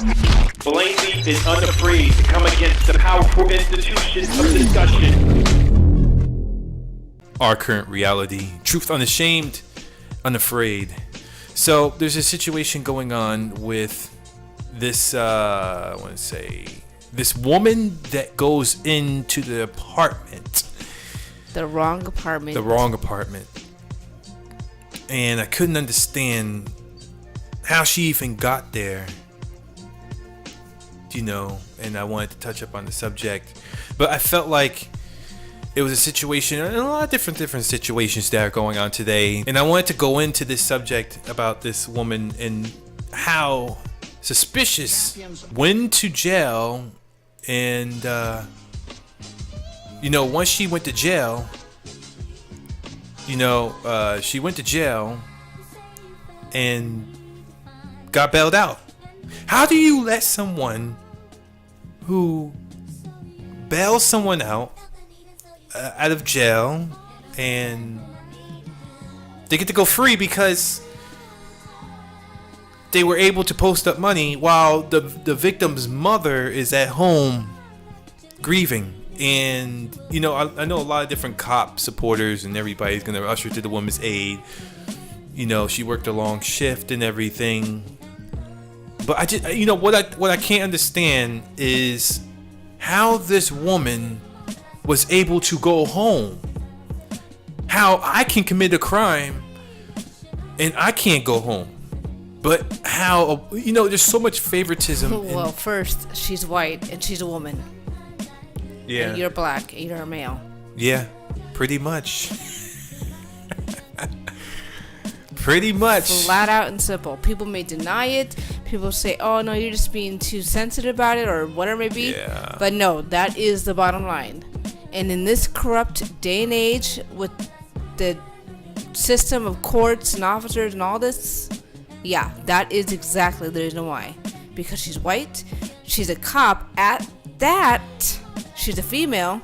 Blatantly and unafraid to come against the powerful institutions of discussion. Our current reality. Truth unashamed, unafraid. So there's a situation going on with this, this woman that goes into the apartment. The wrong apartment. And I couldn't understand how she even got there. And I wanted to touch up on the subject. But I felt like it was a situation, and a lot of different situations that are going on today. And I wanted to go into this subject about this woman and how suspicious went to jail. And, once she went to jail, she went to jail and got bailed out. How do you let someone who bails someone out of jail and they get to go free because they were able to post up money while the victim's mother is at home grieving? And I know a lot of different cop supporters and everybody's gonna usher to the woman's aid. She worked a long shift and everything. But I just, what I can't understand is how this woman was able to go home. How I can commit a crime and I can't go home. But how, there's so much favoritism. Well, first, she's white and she's a woman. Yeah. And you're black and you're a male. Yeah, pretty much. Pretty much. Flat out and simple. People may deny it. People say, oh, no, you're just being too sensitive about it or whatever it may be. Yeah. But no, that is the bottom line. And in this corrupt day and age with the system of courts and officers and all this, yeah, that is exactly the reason why. Because she's white, she's a cop. At that, she's a female.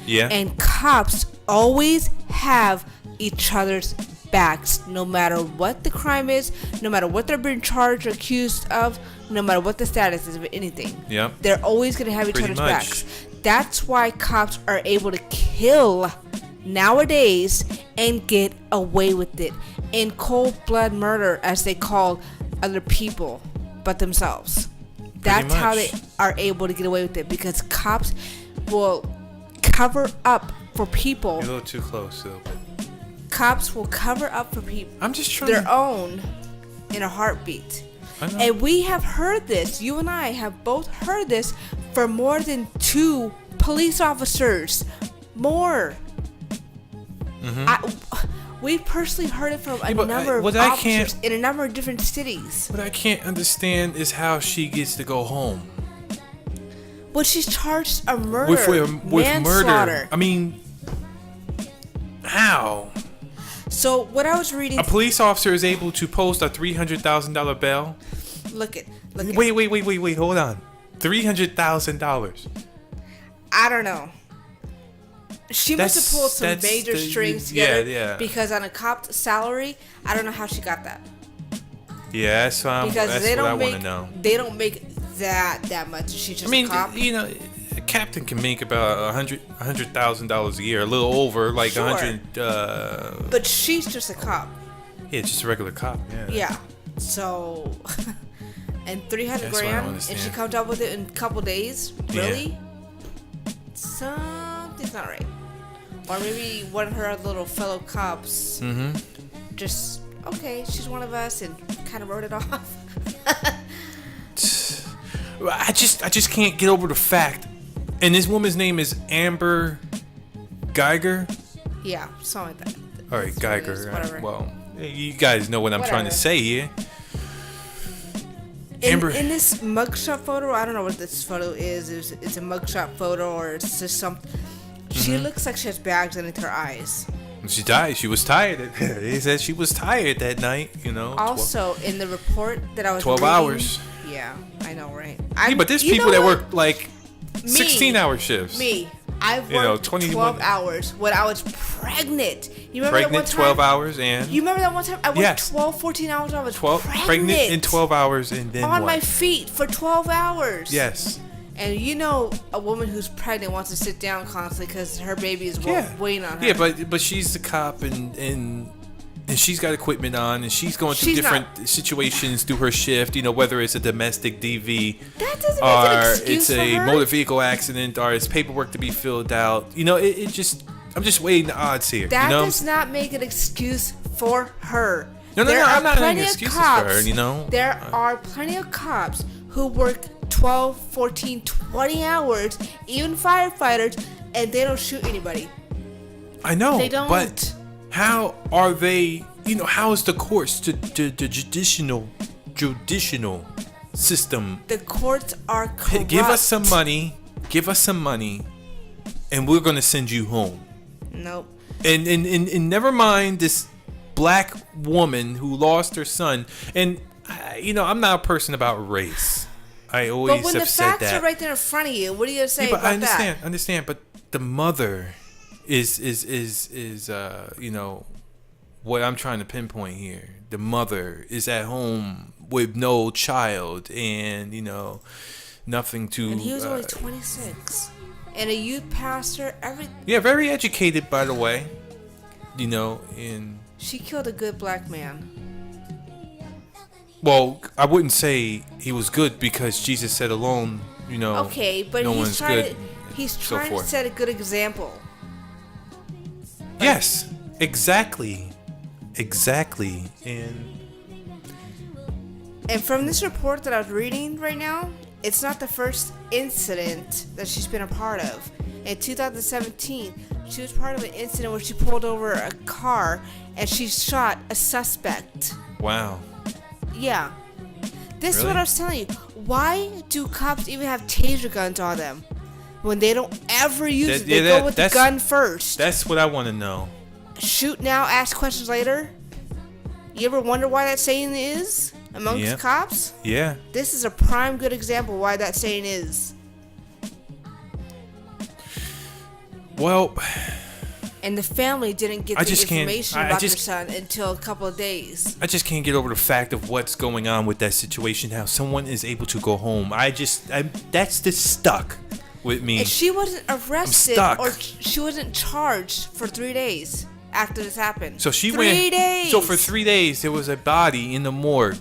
Yeah. And cops always have each other's backs, no matter what the crime is, no matter what they're being charged or accused of, no matter what the status is of anything. Yeah. They're always going to have each other's backs. That's why cops are able to kill nowadays and get away with it in cold blood murder, as they call other people but themselves. That's how they are able to get away with it, because cops will cover up for people. You're a little too close, though. Cops will cover up for people. I'm just trying their own in a heartbeat. And we have heard this. You and I have both heard this for more than 2 police officers. More. We personally heard it from a number of officers in a number of different cities. What I can't understand is how she gets to go home. Well, she's charged a murder, with manslaughter. Murder. I mean, how? So what I was reading, a police officer is able to post a $300,000 bail. Look it. Wait, hold on. $300,000. I don't know. She must have pulled some major strings together. Yeah. Because on a cop's salary, I don't know how she got that. Yeah, that's what I want to know. They don't make that much. She's just a cop. A captain can make about $100,000 a year, a little over, like sure. 100. But she's just a cop. Yeah, just a regular cop. Yeah. Yeah. So, and 300 grand, and she comes up with it in a couple days. Really? Yeah. Something's not right. Or maybe one of her little fellow cops just, okay, she's one of us, and kind of wrote it off. I just can't get over the fact. And this woman's name is Amber Guyger? Yeah, something like that. All right, Guyger. Whatever. Well, you guys know what I'm trying to say here. In this mugshot photo, I don't know what this photo is. It's a mugshot photo, or it's just something. She looks like she has bags underneath her eyes. She died. She was tired. They said she was tired that night. Also, in the report that I was 12 reading, hours. Yeah, I know, right? But there's people that work like 16-hour shifts. I've worked 12 hours when I was pregnant You remember that one pregnant time? 12 hours and You remember that one time? I worked Yes. 12, 14 hours. I was 12 pregnant in 12 hours and then on what? my feet for 12 hours. Yes. And you know, a woman who's pregnant wants to sit down constantly because her baby is waiting on her. Yeah, but she's the cop and she's got equipment on and she's going through She's different situations through her shift. You know, whether it's a domestic DV That doesn't make or an excuse it's for a her. motor vehicle accident or it's paperwork to be filled out. You know, it just I'm just weighing the odds here. That you know? does not make an excuse for her. No, There I'm are not plenty making of excuses cops. for her. You know, There are plenty of cops who work 12, 14, 20 hours, even firefighters, and they don't shoot anybody. I know, They don't. but how are they? You know, how is the courts, the judicial system? The courts are corrupt. Give us some money, and we're gonna send you home. Nope. And never mind this black woman who lost her son. And you know, I'm not a person about race. I always But when the have said facts that. are right there in front of you, what are you gonna say Yeah, but about I understand, that? understand. But the mother is you know what I'm trying to pinpoint here. The mother is at home with no child, and you know nothing to. And he was only 26, and a youth pastor. Yeah, very educated, by the way. You know, in She killed a good black man. well, I wouldn't say he was good because Jesus said alone. You know, Okay, but no he's one's trying good. he's so trying to forth. set a good example. Yes, exactly, And from this report that I was reading right now, it's not the first incident that she's been a part of. In 2017, she was part of an incident where she pulled over a car and she shot a suspect. Wow. Yeah. This is Really? what I was telling you. Why do cops even have taser guns on them when they don't ever use it? They go with the gun first. That's what I want to know. Shoot now, ask questions later. You ever wonder why that saying is amongst Yep. cops? Yeah. This is a prime good example why that saying is. Well, And the family didn't get I the just can't- information I about just- their son until a couple of days. I just can't get over the fact of what's going on with that situation. How someone is able to go home. That's just stuck with me. And she wasn't arrested stuck. or she wasn't charged for 3 days after this happened. So she 3 went. days. So for 3 days there was a body in the morgue.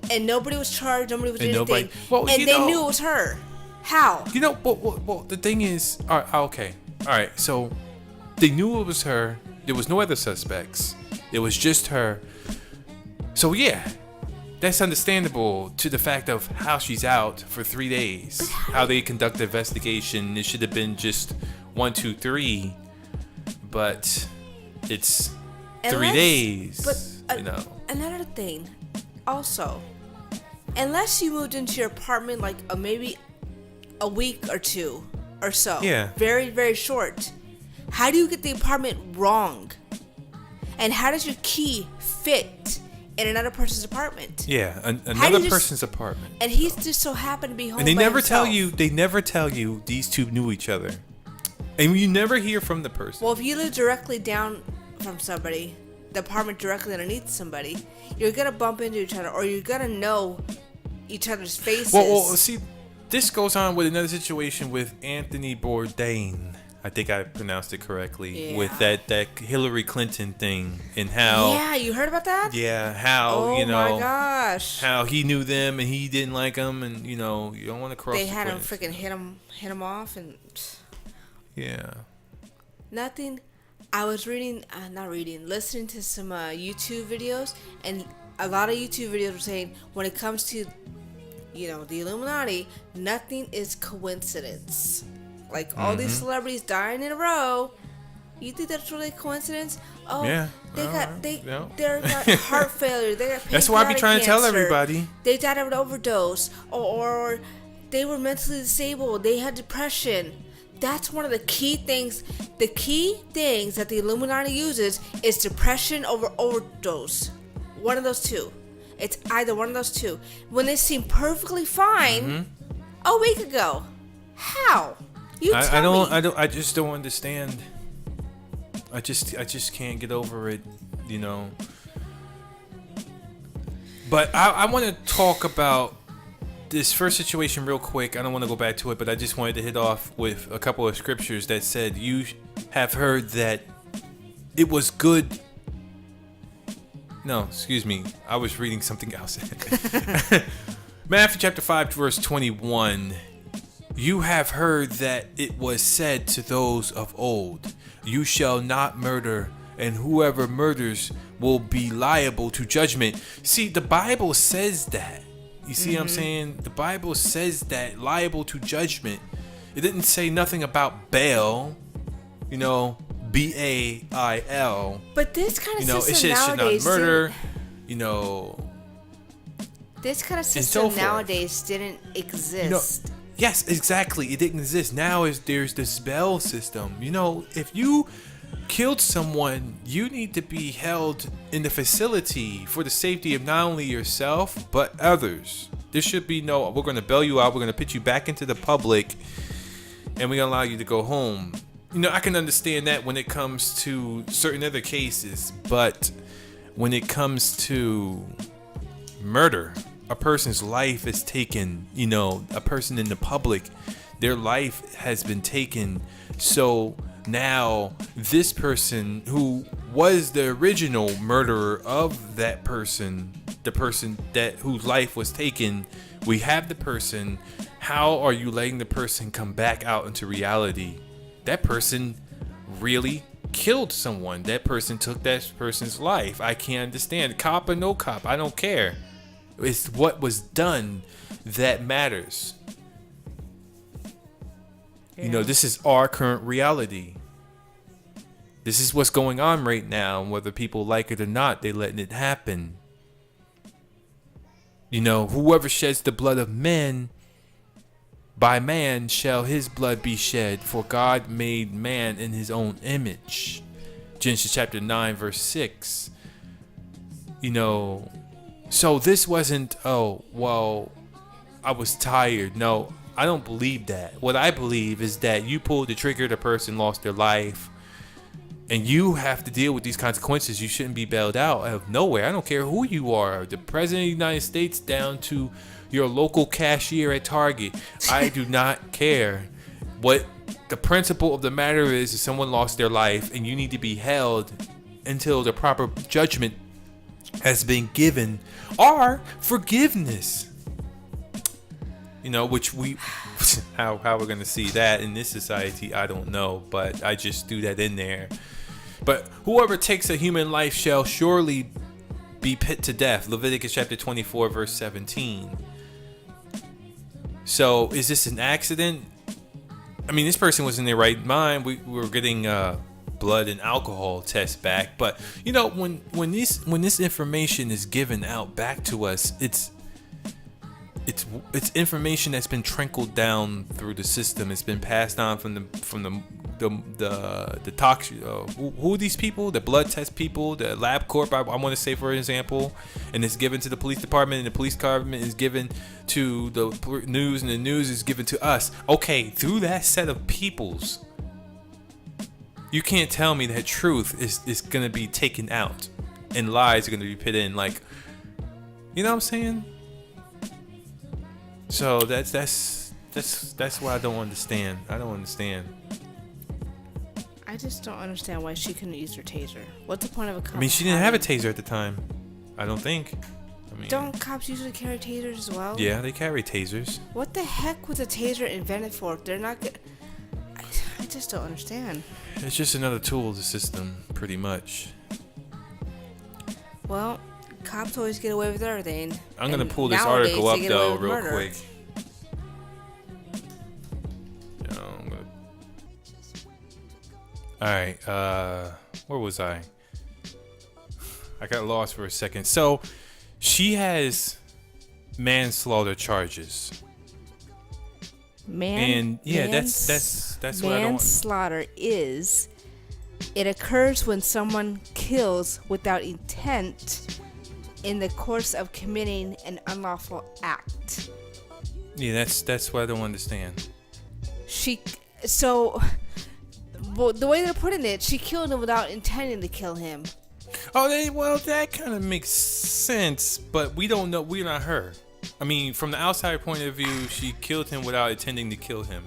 And nobody was charged. Nobody was And anything. nobody- well, and you they know- knew it was her. How? You know, well, the thing is, all right, okay, all right. So they knew it was her. There was no other suspects. It was just her. So yeah, that's understandable to the fact of how she's out for 3 days. How they conduct the investigation. It should have been just 1, 2, 3, but it's 3 Unless- days. But you know. another thing, also, unless you moved into your apartment like maybe a week or two or so, Yeah. very very short. How do you get the apartment wrong? And how does your key fit in another person's apartment? Yeah, How do another you just- person's apartment. And he's just so happened to be home. And they by never tell himself. you. They never tell you these two knew each other, and you never hear from the person. Well, if you live directly down from somebody, the apartment directly underneath somebody, you're gonna bump into each other, or you're gonna know each other's faces. Well, see, this goes on with another situation with Anthony Bourdain. I think I pronounced it correctly. Yeah. With that Hillary Clinton thing and how. Yeah, you heard about that? Yeah, how Oh you know. my gosh. How he knew them and he didn't like them, and you know you don't want to cross. They the had him lines. freaking hit him off, and Yeah. nothing. I was listening to some YouTube videos, and a lot of YouTube videos were saying when it comes to, the Illuminati, nothing is coincidence. Like all these celebrities dying in a row, you think that's really a coincidence? Oh, Yeah. they got heart failure. They got That's why I be pancreatic trying to tell cancer. everybody. They died of an overdose, or they were mentally disabled. They had depression. That's one of the key things. The key things that the Illuminati uses is depression over overdose. One of those two. It's either one of those two. When they seem perfectly fine a week ago. How? You tell me. I just don't understand. I just can't get over it, you know. But I want to talk about this first situation real quick. I don't want to go back to it, but I just wanted to hit off with a couple of scriptures that said, you have heard that it was good. No, excuse me. I was reading something else. Matthew chapter 5, verse 21. You have heard that it was said to those of old, you shall not murder, and whoever murders will be liable to judgment. See, the Bible says that. You see what I'm saying? The Bible says that, liable to judgment. It didn't say nothing about bail, you know, B-A-I-L. But this kind of system nowadays, it says should not murder, you know. This kind of system nowadays didn't exist. You know, yes, exactly. It didn't exist. Now there's this bail system. You know, if you killed someone, you need to be held in the facility for the safety of not only yourself but others. There should be no, we're going to bail you out, we're going to put you back into the public, and we're going to allow you to go home. You know, I can understand that when it comes to certain other cases, but when it comes to murder, a person's life is taken, you know, a person in the public, their life has been taken. So now this person who was the original murderer of that person, the person that whose life was taken, we have the person. How are you letting the person come back out into reality? That person really killed someone. That person took that person's life. I can't understand. Cop or no cop, I don't care. It's what was done that matters. Yeah. You know, this is our current reality. This is what's going on right now. Whether people like it or not, they letting it happen. You know, whoever sheds the blood of men, by man shall his blood be shed, for God made man in his own image. Genesis chapter 9, verse 6. You know, so this wasn't, oh, well, I was tired. No, I don't believe that. What I believe is that you pulled the trigger, the person lost their life, and you have to deal with these consequences. You shouldn't be bailed out of nowhere. I don't care who you are, the president of the United States down to your local cashier at Target. I do not care. What the principle of the matter is someone lost their life, and you need to be held until the proper judgment has been given, or forgiveness. You know, which we how we're gonna see that in this society, I don't know, but I just threw that in there. But whoever takes a human life shall surely be put to death. Leviticus chapter 24, verse 17. So is this an accident? I mean, this person was in their right mind. We were getting blood and alcohol tests back, but you know, when this information is given out back to us, it's information that's been trickled down through the system. It's been passed on from the toxic. Who are these people? The blood test people, the lab corp. I want to say, for example, and it's given to the police department, and the police department is given to the news, and the news is given to us. Okay, through that set of peoples, you can't tell me that truth is going to be taken out and lies are going to be put in. Like, you know what I'm saying? So that's what I don't understand. I don't understand. I just don't understand why she couldn't use her taser. What's the point of a cop? I mean, she didn't have a taser at the time. I don't think. I mean, don't cops usually carry tasers as well? Yeah, they carry tasers. What the heck was a taser invented for? They're not good. I just don't understand. It's just another tool of the system, pretty much. Well, cops always get away with everything. I'm gonna pull this article up though, real quick. All right, where was I? I got lost for a second. So, she has manslaughter charges. And yeah, that's what I don't want. Manslaughter is, it occurs when someone kills without intent in the course of committing an unlawful act. Yeah, that's what I don't understand. But the way they're putting it, she killed him without intending to kill him. Oh, well, that kind of makes sense, but we don't know. We're not her. I mean, from the outside point of view, she killed him without intending to kill him.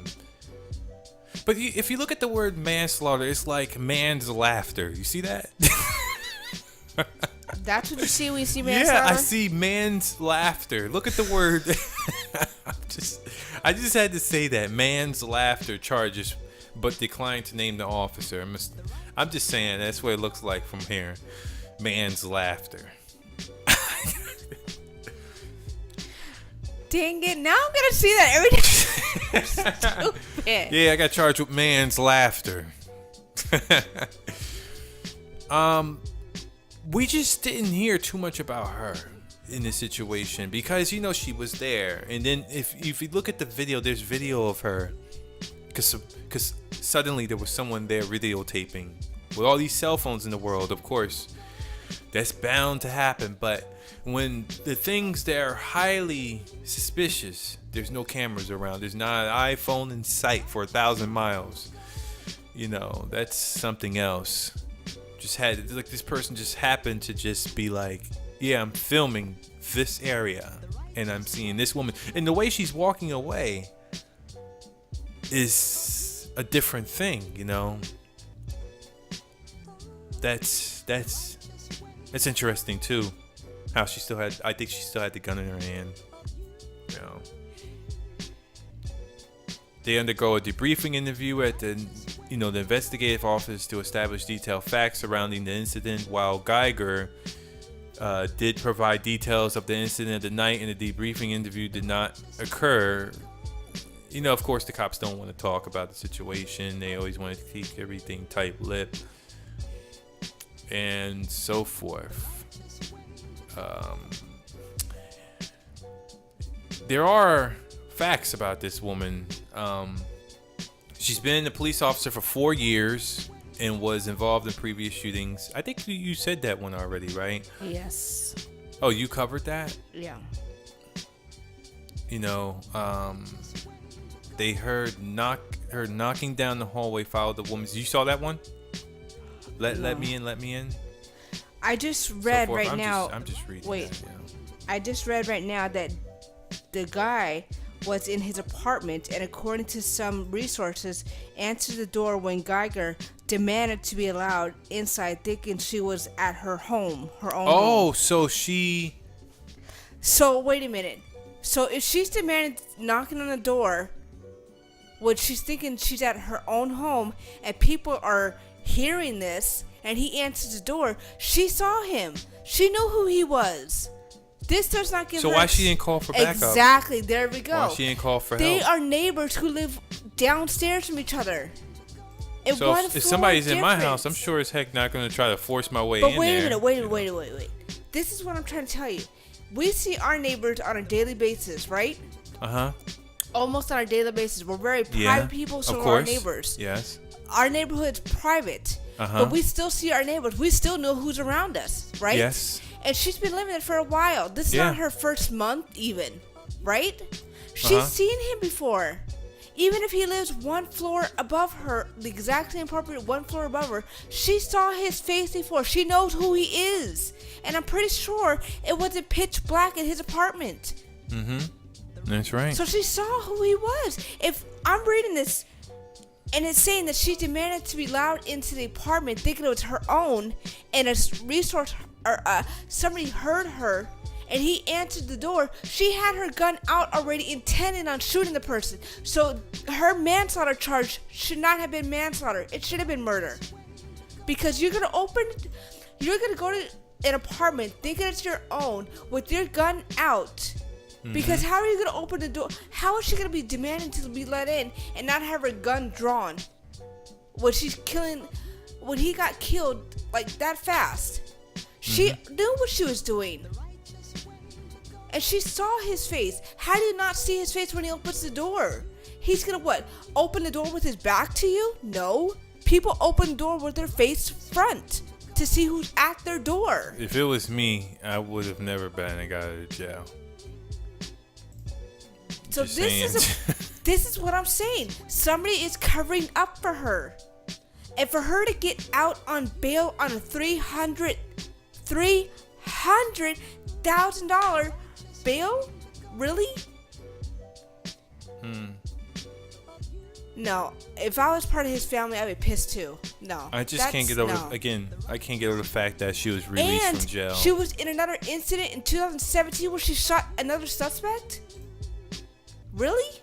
But if you look at the word manslaughter, it's like man's laughter. You see that? That's what you see when you see manslaughter? Yeah, I see man's laughter. Look at the word. I just had to say that. Man's laughter charges, but declined to name the officer. I'm just saying that's what it looks like from here. Man's laughter. Dang it, now I'm gonna see that every day. Stupid. Yeah, I got charged with man's laughter. We just didn't hear too much about her in this situation because she was there. And then if you look at the video, there's video of her because suddenly there was someone there videotaping. With all these cell phones in the world, of course, that's bound to happen. But when the things that are highly suspicious, there's no cameras around. There's not an iPhone in sight for 1,000 miles. That's something else. This person just happened to just be like, yeah, I'm filming this area and I'm seeing this woman. And the way she's walking away is a different thing, That's interesting too. How I think she still had the gun in her hand. They undergo a debriefing interview at the investigative office to establish detailed facts surrounding the incident, while Guyger did provide details of the incident of the night and the debriefing interview did not occur. Of course, the cops don't want to talk about the situation. They always want to keep everything tight-lipped and so forth. There are facts about this woman. She's been a police officer for 4 years and was involved in previous shootings. I think you said that one already, right? Yes. Oh, you covered that? Yeah. They heard her knocking down the hallway, followed the woman. You saw that one? Let me in. I just read so right now. I'm just reading. Wait. That, I just read right now that the guy was in his apartment and, according to some resources, answered the door when Guyger demanded to be allowed inside, thinking she was at her home, her own home. So she... So, wait a minute. So, if she's demanding knocking on the door, which she's thinking she's at her own home, and people are hearing this, and he answers the door, she saw him. She knew who he was. This does not give her... So why she didn't call for backup? Exactly. There we go. Why she didn't call for help? They are neighbors who live downstairs from each other. So if somebody's in my house, I'm sure as heck not going to try to force my way in there. But wait a minute. Wait. This is what I'm trying to tell you. We see our neighbors on a daily basis, right? Uh-huh. Almost on a daily basis. We're very private people, so are our neighbors. Yes. Our neighborhood's private. Uh-huh. But we still see our neighbors. We still know who's around us, right? Yes. And she's been living there for a while. This is not her first month even, right? She's seen him before. Even if he lives one floor above her, the exact same property, one floor above her, she saw his face before. She knows who he is. And I'm pretty sure it wasn't pitch black in his apartment. Mm-hmm. That's right. So she saw who he was. If I'm reading this and it's saying that she demanded to be allowed into the apartment thinking it was her own, and a resource or somebody heard her and he answered the door, she had her gun out already, intending on shooting the person. So her manslaughter charge should not have been manslaughter. It should have been murder. Because you're gonna go to an apartment thinking it's your own with your gun out. Mm-hmm. Because how are you gonna open the door? How is she gonna be demanding to be let in and not have her gun drawn when he got killed like that fast? She knew what she was doing. And she saw his face. How do you not see his face when he opens the door? He's gonna what? Open the door with his back to you? No. People open the door with their face front to see who's at their door. If it was me, I would have never been got out of jail. So this is what I'm saying. Somebody is covering up for her. And for her to get out on bail on a $300,000 bail? Really? No. If I was part of his family, I'd be pissed too. No. I just can't get over, again, I can't get over the fact that she was released from jail. She was in another incident in 2017 where she shot another suspect? Really?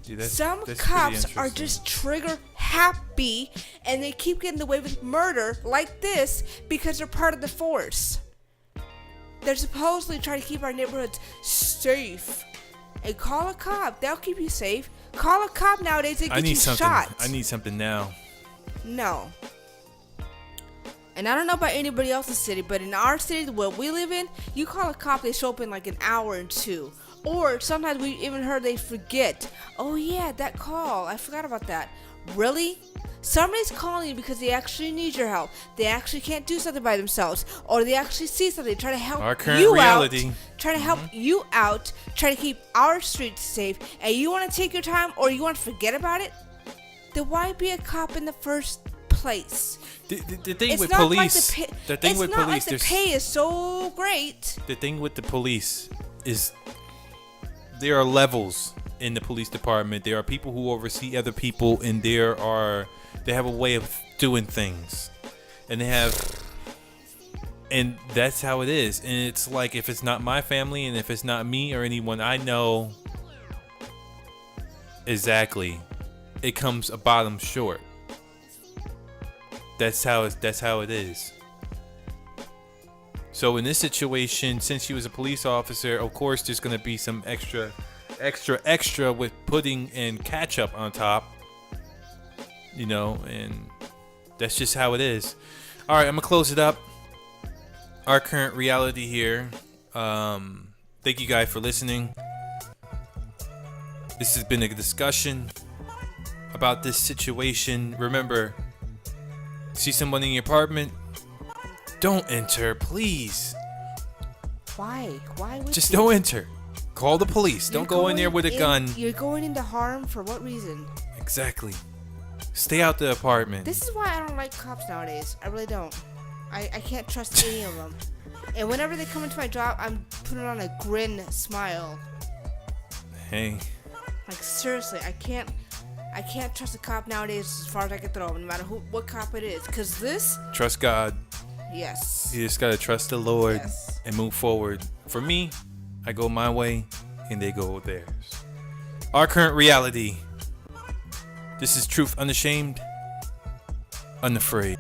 Dude, Some that's cops pretty are interesting. just trigger happy and they keep getting away with murder like this because they're part of the force. They're supposedly trying to keep our neighborhoods safe. And call a cop. They'll keep you safe. Call a cop nowadays. They get you shot. I need something now. No. And I don't know about anybody else's city, but in our city where we live in, you call a cop, they show up in like an hour or two. Or sometimes we even heard they forget. Oh yeah, that call. I forgot about that. Really? Somebody's calling you because they actually need your help. They actually can't do something by themselves. Or they actually see something, try to help Our current you reality. out. Try to help you out. Try to keep our streets safe. And you want to take your time or you want to forget about it? Then why be a cop in the first place? The thing It's with not police, like the thing with police, the pay is so great. the thing with the police is there are levels in the police department. There are people who oversee other people, and they have a way of doing things, and that's how it is. And it's like, if it's not my family, and if it's not me or anyone I know, exactly, it comes a bottom short. That's how it is. So in this situation, since she was a police officer, of course there's gonna be some extra with pudding and ketchup on top. You know, and that's just how it is. All right, I'm gonna close it up. Our current reality here. Thank you guys for listening. This has been a discussion about this situation. Remember, see someone in your apartment, don't enter, please. Why? Why would Just you? don't enter. Call the police. Don't go in there with a gun. You're going into harm for what reason? Exactly. Stay out the apartment. This is why I don't like cops nowadays. I really don't. I can't trust any of them. And whenever they come into my job, I'm putting on a grin smile. Hey, Like seriously, I can't trust a cop nowadays as far as I can throw them, no matter what cop it is. Cause this, trust God. yes. You just gotta trust the Lord Yes. and move forward. For me, I go my way and they go theirs. Our current reality. This is Truth Unashamed, Unafraid.